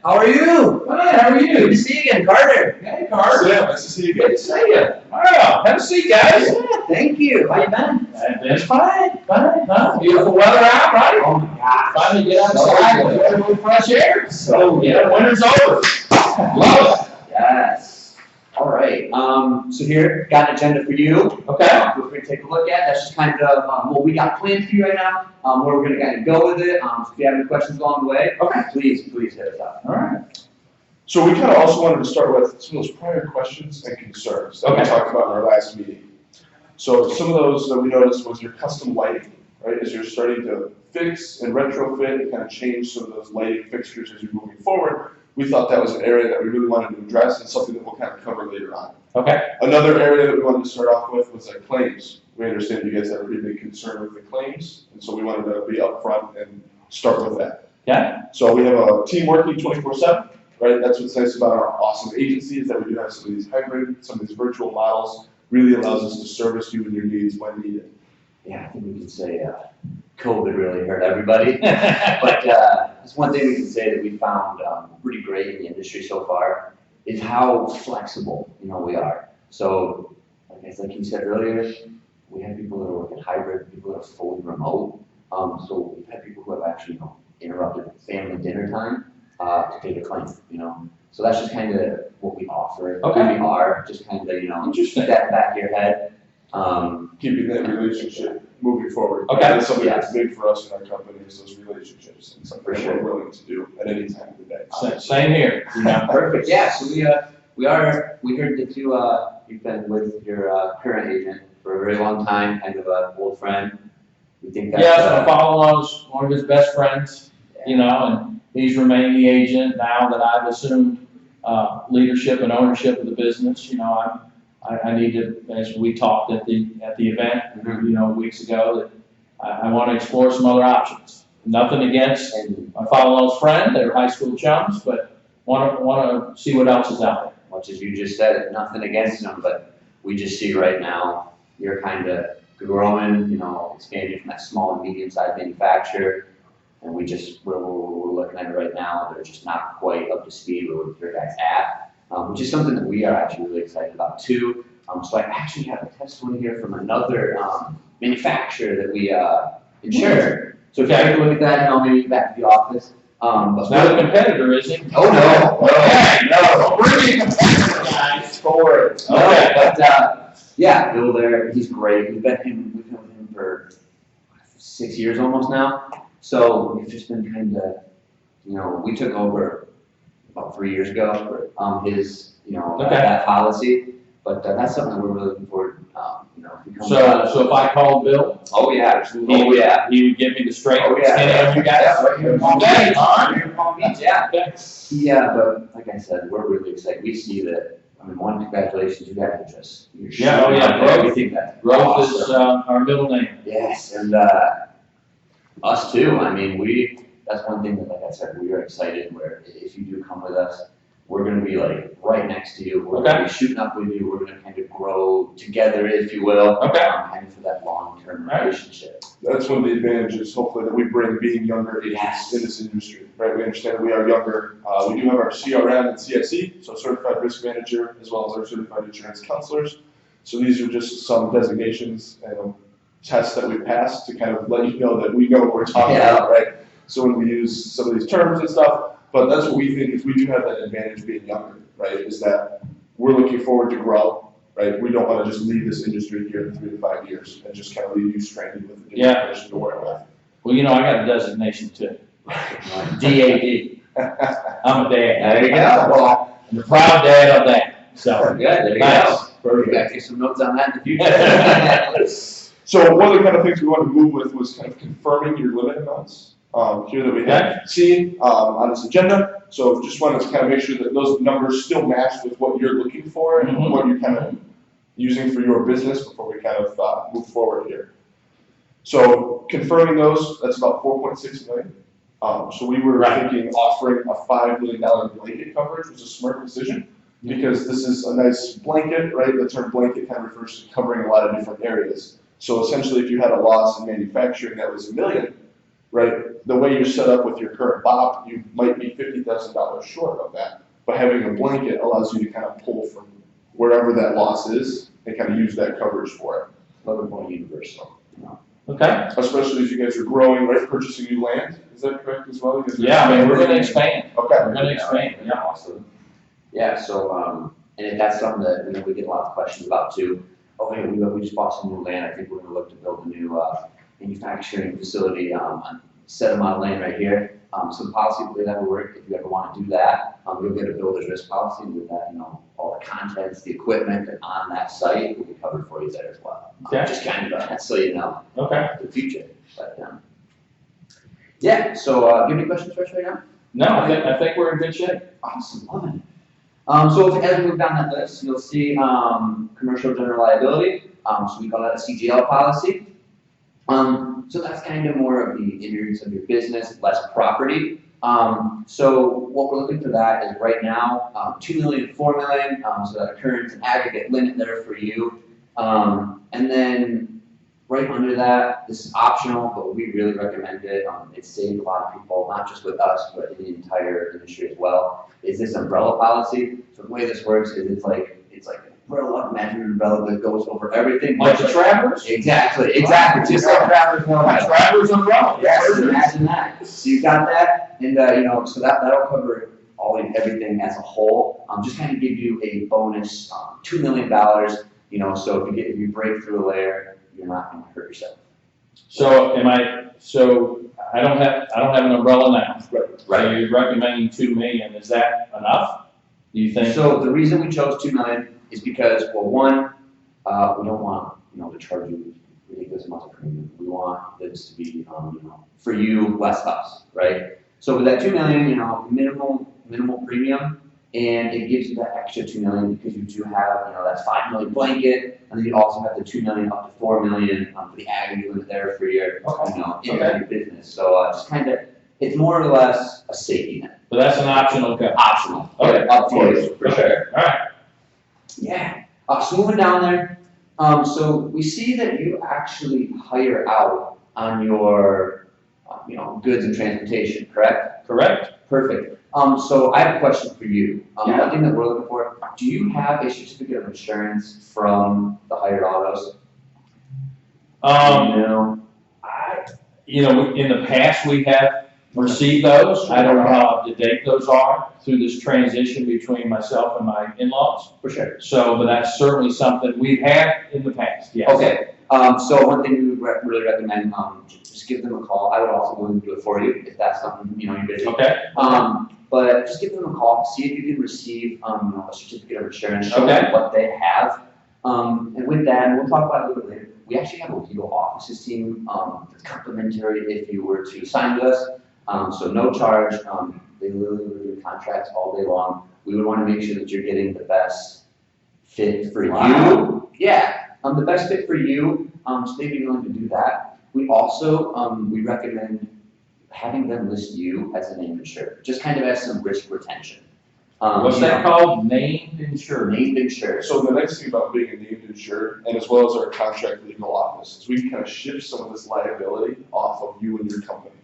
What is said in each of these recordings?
How are you? Hi, how are you? Good to see you again, Carter. Hey, Carter. Yeah, nice to see you Good again. to see you. Wow, have a seat, guys. Yeah, thank you. How you been? It's fine, fine. Huh? Beautiful weather out, right? Oh my gosh. Finally get outside and get a little fresh air. So, yeah, winter's over. Love it. Yes. All right. So here, got an agenda for you. Okay. Feel free to take a look at. That's just kind of what we got planned for you right now. Where we're gonna kind of go with it. So if you have any questions along the way, Okay. please hit us up. All right. So we kind of also wanted to start with some of those prior questions and concerns that we Okay. talked about in our last meeting. So some of those that we noticed was your custom lighting, right? As you're starting to fix and retrofit and kind of change some of those lighting fixtures as you're moving forward, we thought that was an area that we really wanted to address and something that we'll kind of cover later on. Okay. Another area that we wanted to start off with was like claims. We understand you guys have a pretty big concern with the claims, and so we wanted to be upfront and start with that. Yeah. So we have a team working 24/7, right? That's what's nice about our awesome agency is that we do have some of these hybrid, some of these virtual models, really allows us to service you and your needs when needed. Yeah, I think we can say COVID really hurt everybody. But that's one thing we can say that we found pretty great in the industry so far is how flexible, we are. So, like you said earlier, we have people that are working hybrid, people that are fully remote. So we've had people who have actually, interrupted family dinner time to take a claim, So that's just kind of what we offer. Okay. Who we are, just kind of, Interesting. keep that in the back of your head. Keeping that relationship moving forward. Okay. That's something Yeah. that's big for us in our company is those relationships and something For sure. we're willing to do at any time of the day. Same here. Perfect. Yeah. So we heard that you've been with your current agent for a very long time, kind of an old friend. We think that. Yes, my father-in-law's one of his best friends, and he's remained the agent now that I've assumed leadership and ownership of the business. I need to, as we talked at the event, weeks ago, that I want to explore some other options. Nothing against my father-in-law's friend; they're high school chums, but want to see what else is out there. Much as you just said, nothing against them, but we just see right now you're kind of growing, expanding from that small and medium-sized manufacturer, and we're looking at it right now. They're just not quite up to speed with your guys at. Which is something that we are actually really excited about too. So I actually have a testimony here from another manufacturer that we insure. So if you take a look at that, maybe back to the office. It's not a competitor, is he? Oh no! Okay, no, we're being competitor, guys. Forward. Okay. But yeah, Bill there, he's great. We've been with him for 6 years almost now. So we've just been kind of, we took over about 3 years ago, his, that policy, but that's something that we're really looking forward, So if I called Bill, Oh yeah, he would give me the straight Oh, yeah. skinny on you guys. Yeah, right here in Palm Okay, Beach. all right. Right here in Palm Beach, yeah. Okay. Yeah, but like I said, we're really excited. We see that, one, congratulations, you guys are just, you're Yeah, oh, shooting yeah, out there. growth. We think that's Growth is awesome. our middle name. Yes, and us too. That's one thing that, like I said, we are excited where if you do come with us, we're going to be like right next to you. We're going to be shooting up with you. We're going to kind of grow together, if you will. Okay. Kind of for that long-term Right. That's relationship. one of the advantages, hopefully, that we bring being younger agents in this industry, right? We understand that we are younger. We do have our CRM and CIC, so Certified Risk Manager, as well as our Certified Insurance Counselors. So these are just some designations and tests that we passed to kind of let you know that we know what we're talking about, right? So when we use some of these terms and stuff, but that's what we think is we do have that advantage being younger, right? Is that we're looking forward to grow, right? We don't want to just leave this industry here in 3 to 5 years and just kind of leave you stranded with the information to work with. Well, I got a designation too. DAD. I'm a dad. There you go. Well, I'm a proud dad of that. So, Good, there you Nice. go. We got to take some notes on that in the future. So one of the kind of things we wanted to move with was kind of confirming your limit amounts here that we have seen on this agenda. So just wanted to kind of make sure that those numbers still match with what you're looking for and what you're kind of using for your business before we kind of move forward here. So confirming those, that's about 4.6 million. So we were thinking offering a $5 million blanket coverage was a smart decision because this is a nice blanket, right? The term blanket kind of refers to covering a lot of different areas. So essentially, if you had a loss in manufacturing that was $1 million, right? The way you're set up with your current BOP, you might be $50,000 short of that. But having a blanket allows you to kind of pull from wherever that loss is and kind of use that coverage for it. A little bit more universal, you know. Okay. Especially as you guys are growing, right, purchasing new land, is that correct as well? You guys are Yeah, I mean, we're gonna expanding? expand. Okay. We're gonna expand, yeah. Awesome. Yeah, so, and if that's something that, we get a lot of questions about too. Oh, hey, we just bought some new land, I think we're gonna look to build a new, manufacturing facility, on a set amount of land right here. Some policy, the way that would work, if you ever wanna do that, you'll get a builder's risk policy, and with that, all the contents, the equipment that on that site will be covered for you there as well. Okay. Just kind of, so you know, Okay. the future, but, yeah, so, do you have any questions for us right now? No, I think we're in good shape. Awesome, love it. So as we move down that list, you'll see, commercial general liability, so we call that a CGL policy. So that's kind of more of the innards of your business, less property. So what we're looking for that is right now, 2 million to 4 million, so that occurrence and aggregate limit there for you. And then right under that, this is optional, but we really recommend it. It saved a lot of people, not just with us, but in the entire industry as well, is this umbrella policy. So the way this works is it's like an umbrella, imagine an umbrella that goes over everything. Like the Travelers? Exactly, just like Travelers. Travelers umbrella. Yes, imagine that. So you got that, and so that'll cover everything as a whole. Just kind of give you a bonus, $2 million. So if you break through a layer, you're not going to hurt yourself. So I don't have an umbrella now. Right. So you're recommending 2 million, is that enough? Do you think? So the reason we chose 2 million is because, well, one, we don't want, to charge you ridiculous amounts of premium. We want this to be, for you, less us, right? So with that 2 million, minimal premium, and it gives you that extra 2 million because you do have, that 5 million blanket, and then you also have the 2 million up to 4 million for the aggregate limit there for your, in your business. So just kind of, it's more or less a safety net. So that's an optional cover. Optional. Okay. Up to you, for sure. All right. Yeah. So moving down there, so we see that you actually hire out on your, goods and transportation, correct? Correct. Perfect. So I have a question for you. Yeah. One thing that we're looking for, do you have a certificate of insurance from the hired autos? In the past, we have received those. I don't know how up to date those are through this transition between myself and my in-laws. For sure. So, but that's certainly something we've had in the past, yes. Okay. So one thing we would really recommend, just give them a call. I would also go and do it for you if that's something, you're busy. Okay. But just give them a call, see if you can receive, a certificate of insurance, show Okay. them what they have. And with that, and we'll talk about it a little bit later, we actually have a legal offices team, that's complimentary if you were to sign with us. So no charge, they literally review contracts all day long. We would want to make sure that you're getting the best fit for you. Yeah, the best fit for you, so they'd be willing to do that. We also, we recommend having them list you as a named insured, just kind of as some risk retention. What's that called? Named insured. Named insured. So the nice thing about being a named insured, and as well as our contract legal office, is we can kind of shift some of this liability off of you and your company,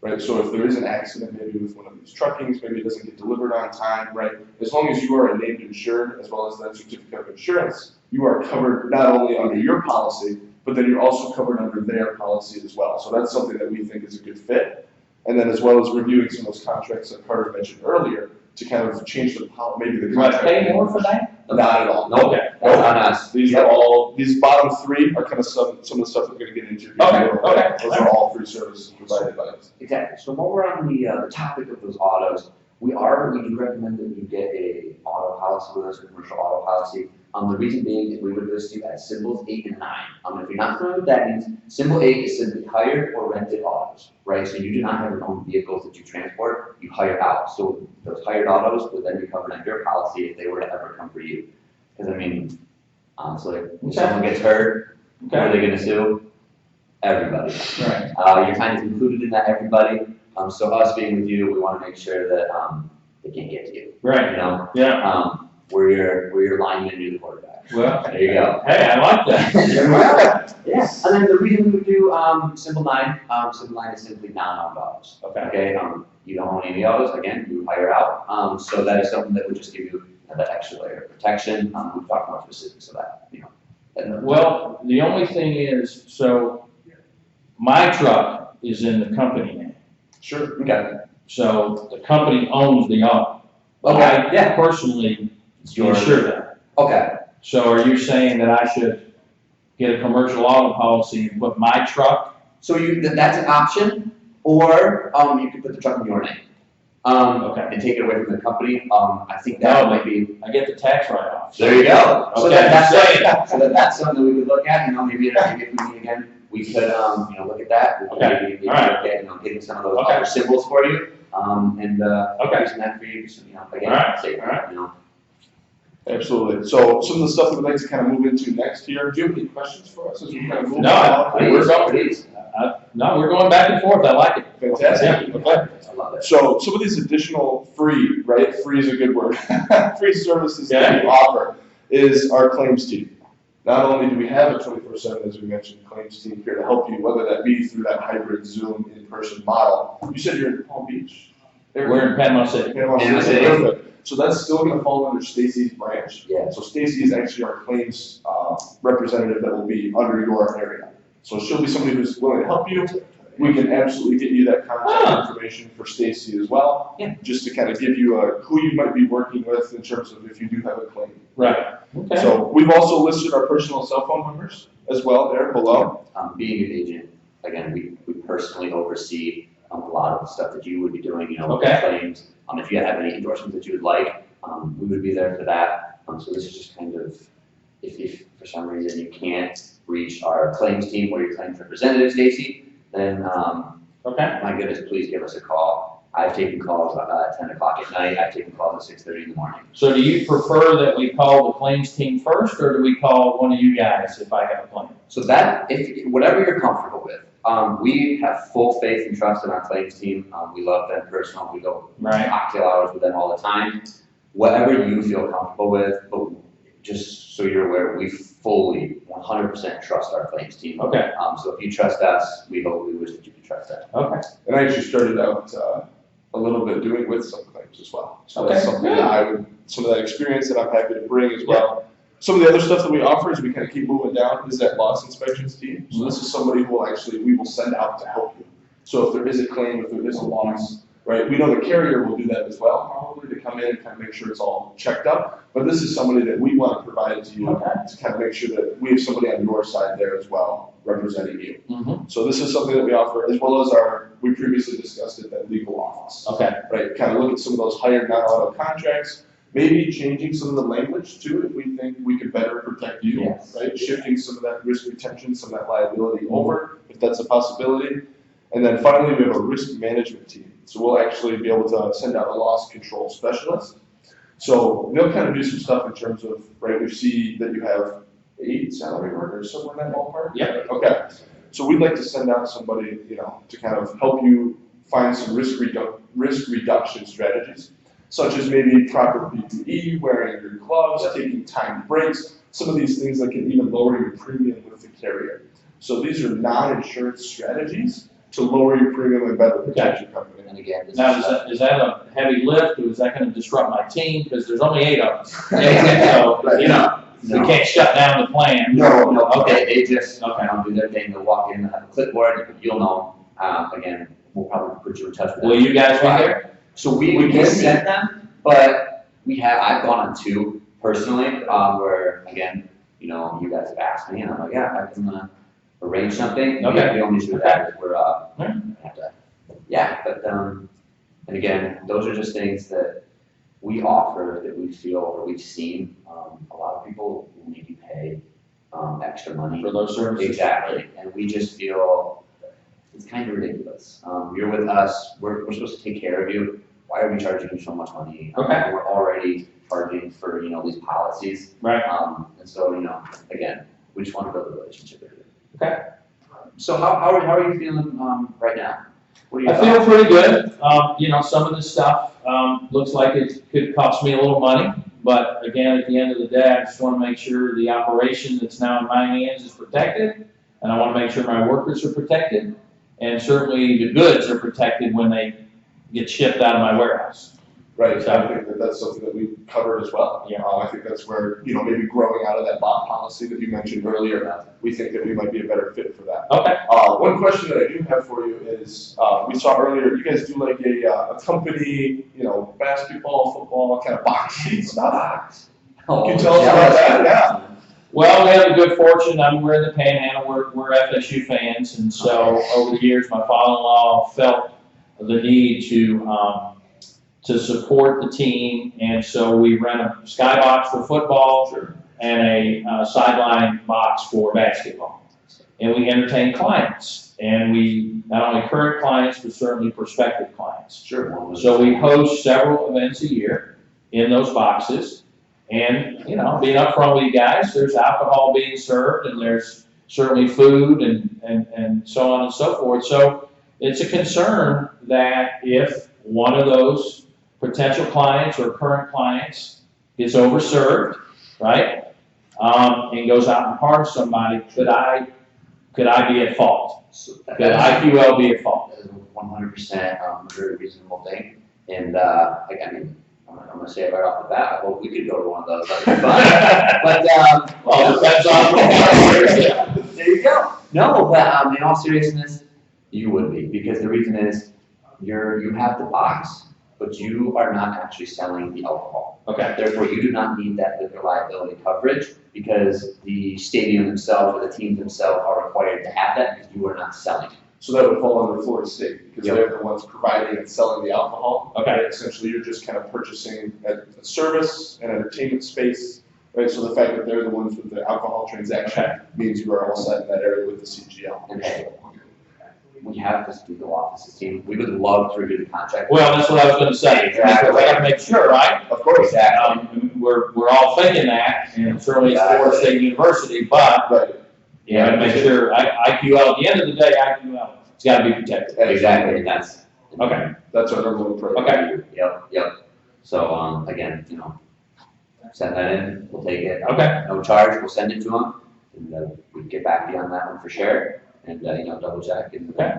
right? So if there is an accident, maybe with one of these truckings, maybe it doesn't get delivered on time, right? As long as you are a named insured, as well as that certificate of insurance, you are covered not only under your policy, but then you're also covered under their policy as well. So that's something that we think is a good fit. And then as well as reviewing some of those contracts that Carter mentioned earlier, to kind of change maybe the Do I contract. pay more for that? Not at all. Okay. That's on us. These are all, these bottom three are kind of some of the stuff we're gonna get into. Okay. Those are all free services provided by us. Exactly. So while we're on the topic of those autos, we do recommend that you get a auto policy with us, a commercial auto policy. The reason being is we would list you as symbols 8 and 9. If you're not familiar with that, means symbol 8 is simply hired or rented autos, right? So you do not have your own vehicles that you transport, you hire out. So those hired autos would then be covered on your policy if they were to ever come for you. Because honestly, if someone gets hurt, who are they gonna sue? Everybody. Right. You're kind of included in that everybody. So us being with you, we wanna make sure that, they can't get to you. Right. You know? Yeah. we're your lineman, you're the quarterback. Well, There you go. hey, I like that. Yeah, and then the reason we would do Simple 9 is simply non-owned autos. Okay. Okay, you don't own any autos, again, you hire out. So that is something that would just give you that extra layer of protection. We've talked more specifics of that, Well, the only thing is, so my truck is in the company name. Sure. Okay. So the company owns the auto. Okay, I yeah. personally It's yours. insure that. Okay, So are you saying that I should get a commercial auto policy and put my truck? so that's an option, or you could put the truck in your name. Okay. And take it away from the company. I think that No, might be. I get the tax write-off. There you go. So Okay, that's something we could look at, maybe if we meet again, we could, look at that. We could Okay. maybe All right. look at, getting some of those Okay. other symbols for you, and, Okay. using that for you, so, again, All right. safe, All right. Absolutely. So some of the stuff that we'd like to kind of move into next here. Do you have any questions for us as we kind of move No, along? we're going. No, we're going back and forth. I like it. Fantastic. Yeah. Okay. I love it. So some of these additional free, right? Free is a good word. Free services Yeah. that we offer is our claims team. Not only do we have a 24/7, as we mentioned, claims team here to help you, whether that be through that hybrid Zoom in-person model. You said you're in Palm Beach. We're in Panama City. Panama Panama City. City. Perfect. So that's still going to fall under Stacy's branch. Yeah. So Stacy is actually our claims representative that will be under your area. So she'll be somebody who's willing to help you. We can absolutely get you that contact information for Stacy as well. Yeah. Just to kind of give you who you might be working with in terms of if you do have a claim. Right. Okay. So we've also listed our personal cell phone numbers as well there below. Being an agent, again, we personally oversee a lot of the stuff that you would be doing, with Okay. claims. If you have any endorsements that you would like, we would be there for that. So this is just kind of, if for some reason you can't reach our claims team or your claims representative, Stacy, then, Okay. my goodness, please give us a call. I've taken calls at 10 o'clock at night, I've taken calls at 6:30 in the morning. So do you prefer that we call the claims team first, or do we call one of you guys if I have a claim? So that, whatever you're comfortable with, we have full faith and trust in our claims team. We love them personally. We go Right. cocktail hours with them all the time. Whatever you feel comfortable with, but just so you're aware, we fully 100% trust our claims team. Okay. So if you trust us, we wish that you could trust us. Okay. And I actually started out a little bit doing with some claims as well. So that's Okay, something good. that some of that experience that I'm happy to bring as well. Some of the other stuff that we offer as we kind of keep moving down is that loss inspections team. So this is somebody who we will send out to help you. So if there is a claim, if there is a loss, right, we know the carrier will do that as well, probably to come in and kind of make sure it's all checked up. But this is somebody that we want to provide to you Okay. to kind of make sure that we have somebody on your side there as well, representing you. Mm-hmm. So this is something that we offer, as well as we previously discussed it, that legal office. Okay. Right, kind of look at some of those higher non-auto contracts, maybe changing some of the language too, if we think we could better protect you, Yes. right? Shifting some of that risk retention, some of that liability over, if that's a possibility. And then finally, we have a risk management team. So we'll actually be able to send out a loss control specialist. So they'll kind of do some stuff in terms of, right, we see that you have 8 salary workers, somewhere in that ballpark? Yeah. Okay, so we'd like to send out somebody, to kind of help you find some risk reduction strategies, such as maybe proper PPE, wearing your gloves, taking timed breaks, some of these things that can even lower your premium with the carrier. So these are non-insurance strategies to lower your premium and better protect your company. And again, this Now, is, is that a heavy lift, or is that gonna disrupt my team? Because there's only 8 of us. So, we no. can't shut down the plan. No, Okay. they just, Okay. do their thing, they'll walk in, have a clipboard, you'll know, again, we'll probably put you in touch with them. Will you guys be there? So we can send them, but I've gone on 2 personally, where, again, you guys have asked me, and I'm like, yeah, I can, arrange something. Okay. The only issue with that is we're, Right. have to, but, and again, those are just things that we offer that we feel, or we've seen, a lot of people will maybe pay, extra money. For those services? Exactly, and we just feel it's kind of ridiculous. You're with us, we're supposed to take care of you, why are we charging you so much money? Okay. We're already charging for, these policies. Right. And so, again, we just want to build a relationship with you. Okay. So how are you feeling, right now? What are your I feel thoughts? pretty good. Some of this stuff, looks like it could cost me a little money, But again, at the end of the day, I just want to make sure the operation that's now in my hands is protected, and I want to make sure my workers are protected, and certainly the goods are protected when they get shipped out of my warehouse. Right, I think that that's something that we covered as well. Yeah. I think that's where, maybe growing out of that bot policy that you mentioned earlier, we think that we might be a better fit for that. Okay. One question that I do have for you is, we saw earlier, you guys do like a company, basketball, football, kind of boxing stuff. Oh, Can you tell us about that? Yeah. Well, we have a good fortune. We're in the Panhandle. We're FSU fans, and so over the years, my father-in-law felt the need to support the team, and so we rent a skybox for football and a sideline box for basketball. And we entertain clients, and we not only current clients but certainly prospective clients. Sure. So we host several events a year in those boxes, and being upfront with you guys, there's alcohol being served, and there's certainly food and so on and so forth. So it's a concern that if one of those potential clients or current clients gets overserved, right, and goes out and harms somebody, could I be at fault? Could IQL be at fault? That is 100% a very reasonable thing. And I'm going to say it right off the bat. I hope we could go to one of those. That'd be fun. But Well, depends on there you go. No, but in all seriousness, you would be, because the reason is you have the box, but you are not actually selling the alcohol. Okay. Therefore, you do not need that liquor liability coverage, because the stadium themselves or the teams themselves are required to have that, because you are not selling it. So that would fall under Florida State, because Yep. they're the ones providing and selling the alcohol. Okay. Right? Essentially, you're just kind of purchasing a service, an entertainment space, right? So the fact that they're the ones with the alcohol transaction means you are all set in that area with the CGL. Okay. We have this legal offices team. We would love to review the contract. Well, that's what I was going to say. Exactly. I got to make sure, right? Of course. Exactly. We're all thinking that, and certainly it's Florida State University, but Right. you got to make sure IQL. At the end of the day, IQL, it's got to be protected. Exactly, and that's. Okay. That's our number one priority. Okay. Yep. So, again, send that in, we'll take it. Okay. No charge, we'll send it to them, and we can get back to you on that one for sure, and, double check and. Okay.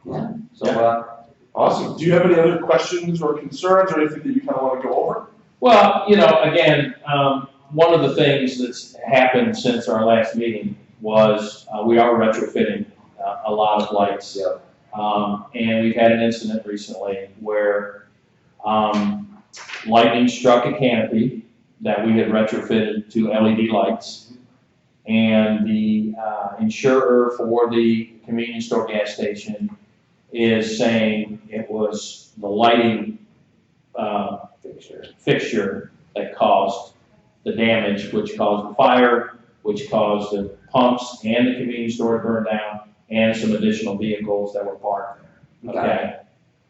Yeah, so, Awesome. Do you have any other questions or concerns or anything that you kind of want to go over? Well, again, one of the things that's happened since our last meeting was we are retrofitting a lot of lights. Yep. And we've had an incident recently where lightning struck a canopy that we had retrofitted to LED lights. And the insurer for the convenience store gas station is saying it was the lighting fixture that caused the damage, which caused the fire, which caused the pumps and the convenience store to burn down, and some additional vehicles that were parked there. Okay.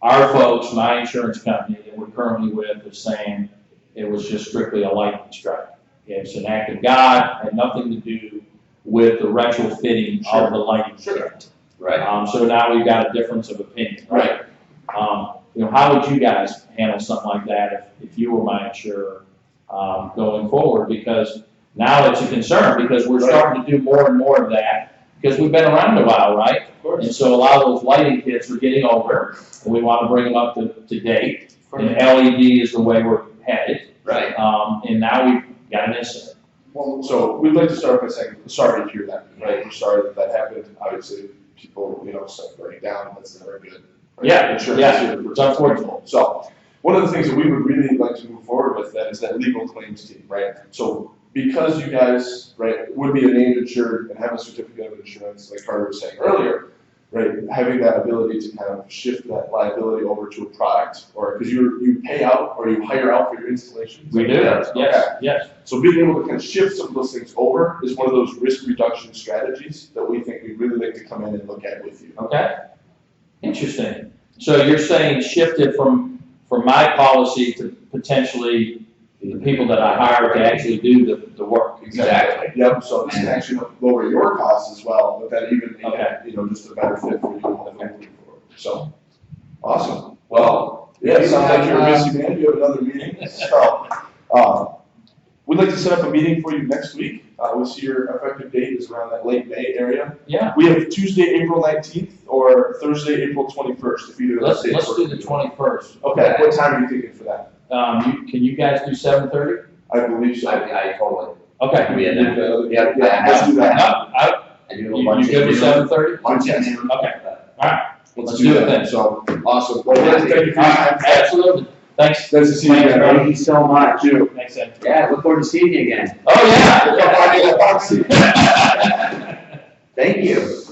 Our folks, my insurance company that we're currently with, is saying it was just strictly a lightning strike. It's an act of God, had nothing to do with the retrofitting of the lighting kit. right, So now we've got a difference of opinion. Right. How would you guys handle something like that if you were my insurer going forward? Because now it's a concern, because we're starting to do more and more of that, because we've been around a while, right? Of course. And so a lot of those lighting kits are getting older, and we want to bring them up to date. And LED is the way we're headed. right. And now we've got an incident. Well, so we'd like to start by saying, sorry to hear that, right? We're sorry that happened. Obviously, people, start burning down. That's never good. Right? Yeah, Insurance yeah. is here to It's unfortunate. So one of the things that we would really like to move forward with then is that legal claims team, right? So because you guys, right, would be a named insured and have a certificate of insurance, like Carter was saying earlier, right, having that ability to kind of shift that liability over to a product, or because you pay out or you hire out for your installations. We do, yes, yes. So being able to kind of shift some of those things over is one of those risk reduction strategies that we think we'd really like to come in and look at with you. Okay. Interesting. So you're saying shifted from my policy to potentially the people that I hire to actually do the work. Exactly. Yep, so this can actually help lower your costs as well, but then even, Okay. just a better fit for you moving forward. So, awesome. Well, Yeah, it sounds like you're a busy man, you have another meeting, so, We'd like to set up a meeting for you next week. We see your effective date is around that late May area. Yeah, We have Tuesday, April 19th, or Thursday, April 21st, if either of those dates let's work do for the you. 21st. Okay, what time are you thinking for that? Can you guys do 7:30? I believe so. I totally, Okay. we had that. Yeah, Yeah, let's do that. I do a You bunch of. good with 7:30? Bunch of. Yes. Okay. All right. Let's do do it that. then. So, awesome. Well, thank you for your time. Absolutely. Thanks. Nice to see you again. Thank you so much. Thanks, Ed. Yeah, look forward to seeing you again. Oh, yeah. We'll come by and get a box seat. Thank you.